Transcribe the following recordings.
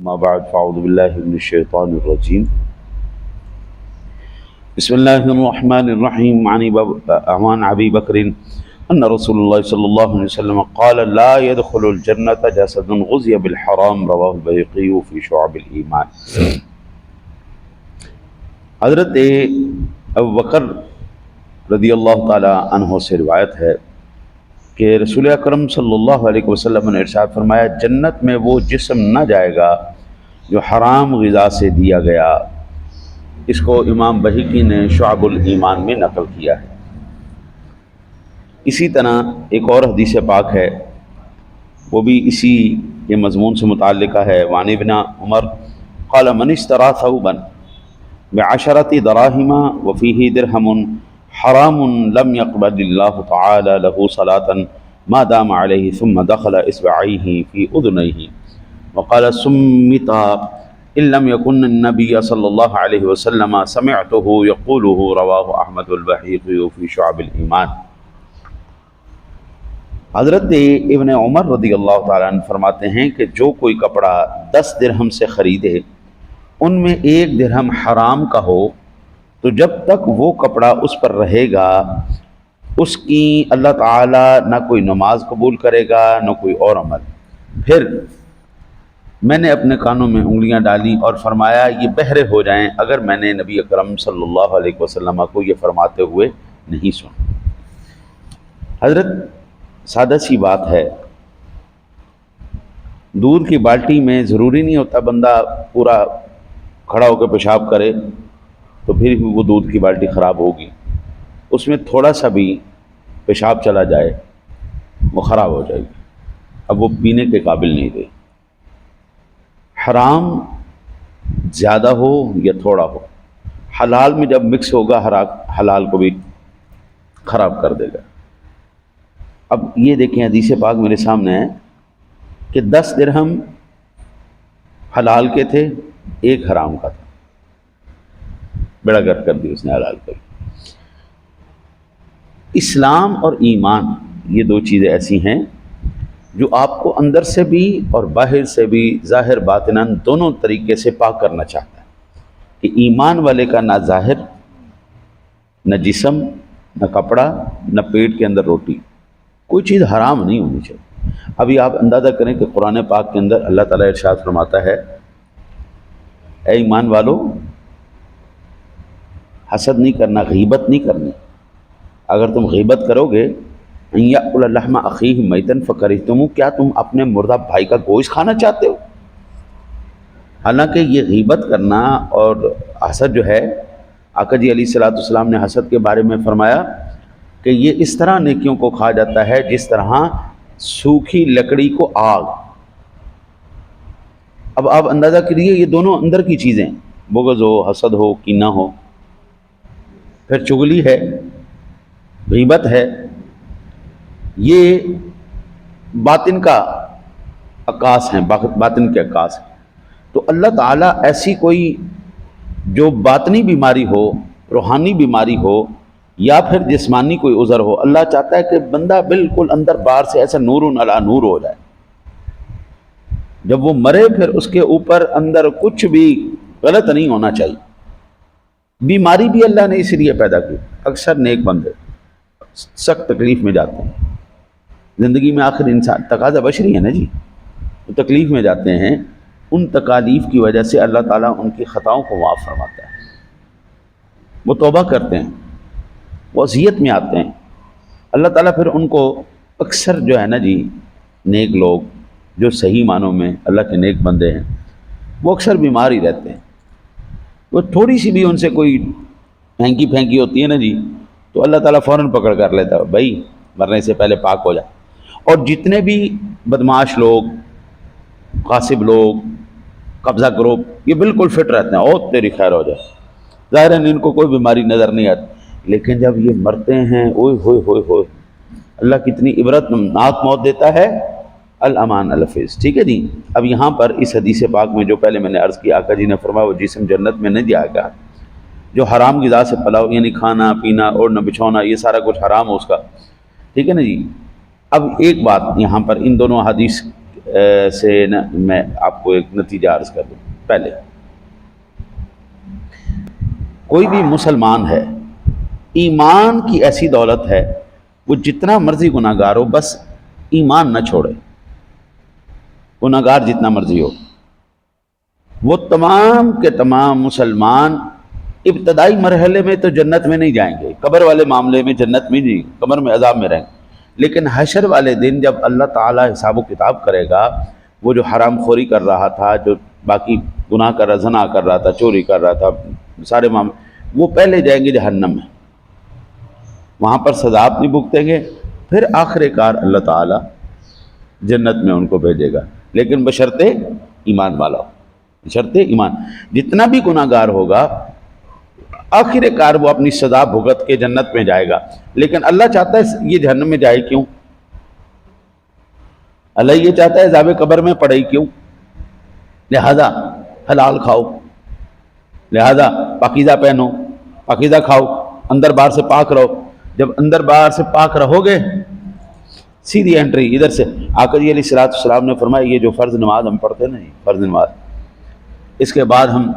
ما بعد فاعوذ باللہ من الشیطان الرجیم بسم اللہ الرحمن الرحیم عن ابی بکر ان رسول اللہ صلی اللہ علیہ وسلم قال لا يدخل الجنة جسد غزی بالحرام رواہ البیہقی فی شعب الایمان۔ حضرت ابو بکر رضی اللہ تعالی عنہ سے روایت ہے کہ رسول اکرم صلی اللہ علیہ وسلم نے ارشاد فرمایا، جنت میں وہ جسم نہ جائے گا جو حرام غذا سے دیا گیا۔ اس کو امام بہقی نے شعب الایمان میں نقل کیا ہے۔ اسی طرح ایک اور حدیث پاک ہے، وہ بھی اسی کے مضمون سے متعلقہ ہے۔ وعن ابن عمر قال من اشترى ثوبا بعشرة دراهم وفيه درهم حرام لم يقبل الله تعالى له صلاة ما دام عليه ثم دخل اصبعيه في اذنيه وقال سمتا ان لم يكن النبي صلى الله عليه وسلم سمعته يقوله رواه احمد البيهقي في شعب الايمان۔ حضرت ابن عمر رضی اللہ تعالیٰ عنہ فرماتے ہیں کہ جو کوئی کپڑا 10 درہم سے خریدے، ان میں 1 درہم حرام کا ہو، تو جب تک وہ کپڑا اس پر رہے گا، اس کی اللہ تعالیٰ نہ کوئی نماز قبول کرے گا نہ کوئی اور عمل۔ پھر میں نے اپنے کانوں میں انگلیاں ڈالی اور فرمایا یہ بہرے ہو جائیں اگر میں نے نبی اکرم صلی اللہ علیہ وسلم کو یہ فرماتے ہوئے نہیں سنا۔ حضرت سادہ سی بات ہے، دودھ کی بالٹی میں ضروری نہیں ہوتا بندہ پورا کھڑا ہو کے پیشاب کرے تو پھر بھی وہ دودھ کی بالٹی خراب ہوگی، اس میں تھوڑا سا بھی پیشاب چلا جائے وہ خراب ہو جائے گی، اب وہ پینے کے قابل نہیں رہی۔ حرام زیادہ ہو یا تھوڑا ہو، حلال میں جب مکس ہوگا حلال کو بھی خراب کر دے گا۔ اب یہ دیکھیں حدیث پاک میرے سامنے ہے کہ 10 درہم حلال کے تھے، 1 حرام کا تھا، بیڑا گرد کر دی اس نے حلال کر۔ اسلام اور ایمان یہ 2 چیزیں ایسی ہیں جو آپ کو اندر سے بھی اور باہر سے بھی ظاہر باطناً دونوں طریقے سے پاک کرنا چاہتا ہے، کہ ایمان والے کا نہ ظاہر، نہ جسم، نہ کپڑا، نہ پیٹ کے اندر روٹی، کوئی چیز حرام نہیں ہونی چاہیے۔ ابھی آپ اندازہ کریں کہ قرآن پاک کے اندر اللہ تعالیٰ ارشاد فرماتا ہے، اے ایمان والو حسد نہیں کرنا، غیبت نہیں کرنی۔ اگر تم غیبت کرو گے، ان یأکل لحم اخیہ میتا فکرہتموہ، کیا تم اپنے مردہ بھائی کا گوشت کھانا چاہتے ہو؟ حالانکہ یہ غیبت کرنا اور حسد جو ہے، آقا جی علیہ السلام نے حسد کے بارے میں فرمایا کہ یہ اس طرح نیکیوں کو کھا جاتا ہے جس طرح سوکھی لکڑی کو آگ۔ اب آپ اندازہ کریے یہ دونوں اندر کی چیزیں، بغض ہو، حسد ہو، کینہ ہو، پھر چغلی ہے، غیبت ہے، یہ باطن کا عکاس ہیں، باطن کے عکاس ہیں۔ تو اللہ تعالیٰ ایسی کوئی جو باطنی بیماری ہو، روحانی بیماری ہو یا پھر جسمانی کوئی عذر ہو، اللہ چاہتا ہے کہ بندہ بالکل اندر باہر سے ایسا نور علی نور ہو جائے۔ جب وہ مرے پھر اس کے اوپر اندر کچھ بھی غلط نہیں ہونا چاہیے۔ بیماری بھی اللہ نے اس لیے پیدا کی۔ اکثر نیک بندے سخت تکلیف میں جاتے ہیں زندگی میں، آخر انسان تقاضا بشری ہے نا جی، وہ تکلیف میں جاتے ہیں، ان تکالیف کی وجہ سے اللہ تعالیٰ ان کی خطاؤں کو معاف فرماتا ہے، وہ توبہ کرتے ہیں، وہ اذیت میں آتے ہیں، اللہ تعالیٰ پھر ان کو اکثر جو ہے نا جی، نیک لوگ جو صحیح معنوں میں اللہ کے نیک بندے ہیں وہ اکثر بیمار ہی رہتے ہیں۔ وہ تھوڑی سی بھی ان سے کوئی پھینکی ہوتی ہے نا جی، تو اللہ تعالیٰ فوراً پکڑ کر لیتا ہے، بھائی مرنے سے پہلے پاک ہو جائے۔ اور جتنے بھی بدمعاش لوگ، غاصب لوگ، قبضہ گروپ، یہ بالکل فٹ رہتے ہیں، اور تیری خیر ہو جائے، ظاہراً ان کو کوئی بیماری نظر نہیں آتی، لیکن جب یہ مرتے ہیں، اوئے ہوئے ہوئے ہوئے، اللہ کتنی عبرتناک موت دیتا ہے، الامان الفیظ۔ ٹھیک ہے جی۔ اب یہاں پر اس حدیث پاک میں جو پہلے میں نے عرض کیا، آقا جی نے فرمایا وہ جسم جنت میں نہیں دیا گیا جو حرام غذا سے پلا ہو، یعنی کھانا پینا اور نہ بچھونا، یہ سارا کچھ حرام ہو اس کا۔ ٹھیک ہے نا جی۔ اب ایک بات یہاں پر ان دونوں حدیث سے نا میں آپ کو ایک نتیجہ عرض کر دوں. پہلے کوئی بھی مسلمان ہے، ایمان کی ایسی دولت ہے، وہ جتنا مرضی گناہ گار ہو بس ایمان نہ چھوڑے. گناہ گار جتنا مرضی ہو، وہ تمام کے تمام مسلمان ابتدائی مرحلے میں تو جنت میں نہیں جائیں گے، قبر والے معاملے میں جنت میں نہیں، قبر میں عذاب میں رہیں گے. لیکن حشر والے دن جب اللہ تعالیٰ حساب و کتاب کرے گا، وہ جو حرام خوری کر رہا تھا، جو باقی گناہ کر رہا، زنا کر رہا تھا، چوری کر رہا تھا، سارے معاملے، وہ پہلے جائیں گے جہنم میں، وہاں پر سزا اپنی بھگتیں گے. پھر آخر کار اللہ تعالیٰ جنت میں ان کو بھیجے گا، لیکن بشرطے ایمان والا ہو. بشرطے ایمان، جتنا بھی گناہ گار ہوگا آخر کار وہ اپنی سزا بھگت کے جنت میں جائے گا. لیکن اللہ چاہتا ہے یہ جہنم میں جائے کیوں؟ اللہ یہ چاہتا ہے عذاب قبر میں پڑے کیوں؟ لہذا حلال کھاؤ، لہذا پاکیزہ پہنو، پاکیزہ کھاؤ، اندر باہر سے پاک رہو. جب اندر باہر سے پاک رہو گے، سیدھی انٹری ادھر سے. آقا جی علیہ السلام نے فرمایا یہ جو فرض نماز ہم پڑھتے ہیں نا، فرض نماز، اس کے بعد ہم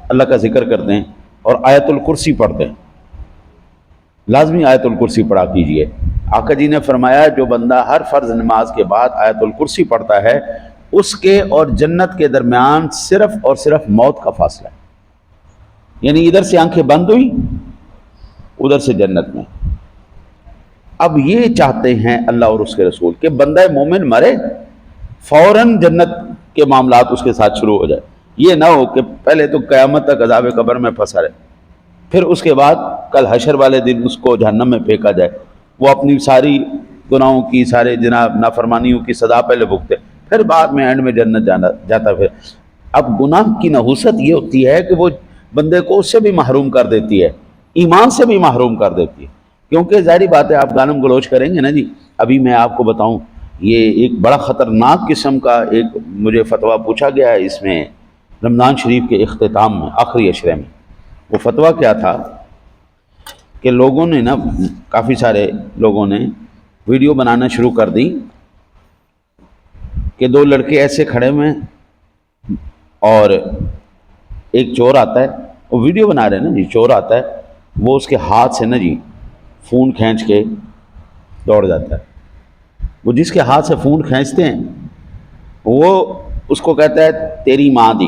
اللہ کا ذکر کرتے ہیں اور آیت الکرسی پڑھتے ہیں، لازمی آیت الکرسی پڑھا کیجئے. آقا جی نے فرمایا جو بندہ ہر فرض نماز کے بعد آیت الکرسی پڑھتا ہے، اس کے اور جنت کے درمیان صرف اور صرف موت کا فاصلہ ہے. یعنی ادھر سے آنکھیں بند ہوئی، ادھر سے جنت میں. اب یہ چاہتے ہیں اللہ اور اس کے رسول کہ بندہ مومن مرے فوراً جنت کے معاملات اس کے ساتھ شروع ہو جائے. یہ نہ ہو کہ پہلے تو قیامت تک عذاب قبر میں پھنسا رہے، پھر اس کے بعد کل حشر والے دن اس کو جہنم میں پھینکا جائے، وہ اپنی ساری گناہوں کی، سارے جناب نافرمانیوں کی سزا پہلے بھگتے، پھر بعد میں اینڈ میں جنت جاتا. پھر اب گناہ کی نحوست یہ ہوتی ہے کہ وہ بندے کو اس سے بھی محروم کر دیتی ہے، ایمان سے بھی محروم کر دیتی ہے. کیونکہ ظاہری بات ہے آپ گالم گلوچ کریں گے نا جی. ابھی میں آپ کو بتاؤں، یہ ایک بڑا خطرناک قسم کا ایک مجھے فتویٰ پوچھا گیا ہے اس میں رمضان شریف کے اختتام میں، آخری عشرے میں. وہ فتویٰ کیا تھا کہ لوگوں نے نا، کافی سارے لوگوں نے ویڈیو بنانا شروع کر دی کہ دو لڑکے ایسے کھڑے ہوئے ہیں اور ایک چور آتا ہے، وہ ویڈیو بنا رہے ہیں نا جی، چور آتا ہے، وہ اس کے ہاتھ سے نا جی فون کھینچ کے دوڑ جاتا ہے. وہ جس کے ہاتھ سے فون کھینچتے ہیں وہ اس کو کہتا ہے تیری ماں دی،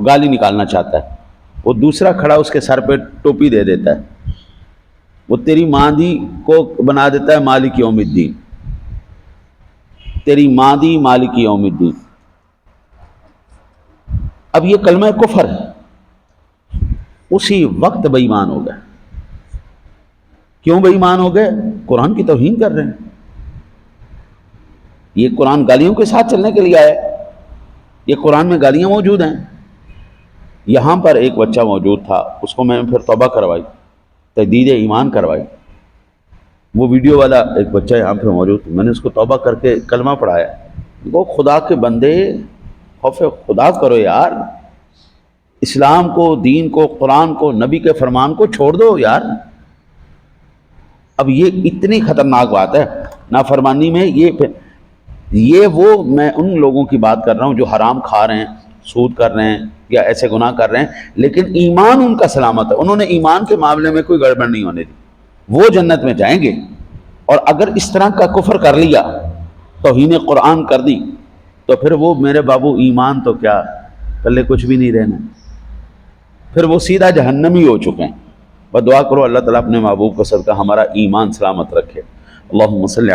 گالی نکالنا چاہتا ہے. وہ دوسرا کھڑا اس کے سر پہ ٹوپی دے دیتا ہے، وہ تیری ماں دی کو بنا دیتا ہے مالک یوم الدین، تیری ماں دی مالک یوم الدین. اب یہ کلمہ کفر ہے. اسی وقت بے ایمان ہو گئے. کیوں بے ایمان ہو گئے؟ قرآن کی توہین کر رہے ہیں. یہ قرآن گالیوں کے ساتھ چلنے کے لیے آیا ہے، یہ قرآن میں گالیاں موجود ہیں. یہاں پر ایک بچہ موجود تھا، اس کو میں نے پھر توبہ کروائی، تجدید ایمان کروائی. وہ ویڈیو والا ایک بچہ یہاں پہ موجود تھا، میں نے اس کو توبہ کر کے کلمہ پڑھایا. وہ خدا کے بندے خوف خدا کرو یار، اسلام کو، دین کو، قرآن کو، نبی کے فرمان کو چھوڑ دو یار. اب یہ اتنی خطرناک بات ہے نافرمانی میں. یہ وہ میں ان لوگوں کی بات کر رہا ہوں جو حرام کھا رہے ہیں، سود کر رہے ہیں یا ایسے گناہ کر رہے ہیں، لیکن ایمان ان کا سلامت ہے، انہوں نے ایمان کے معاملے میں کوئی گڑبڑ نہیں ہونے دی، وہ جنت میں جائیں گے. اور اگر اس طرح کا کفر کر لیا، توہین قرآن کر دی، تو پھر وہ میرے بابو ایمان تو کیا پلے کچھ بھی نہیں رہنا، پھر وہ سیدھا جہنمی ہو چکے ہیں. بس دعا کرو اللہ تعالیٰ اپنے محبوب کا صدقہ ہمارا ایمان سلامت رکھے. اللہم صلی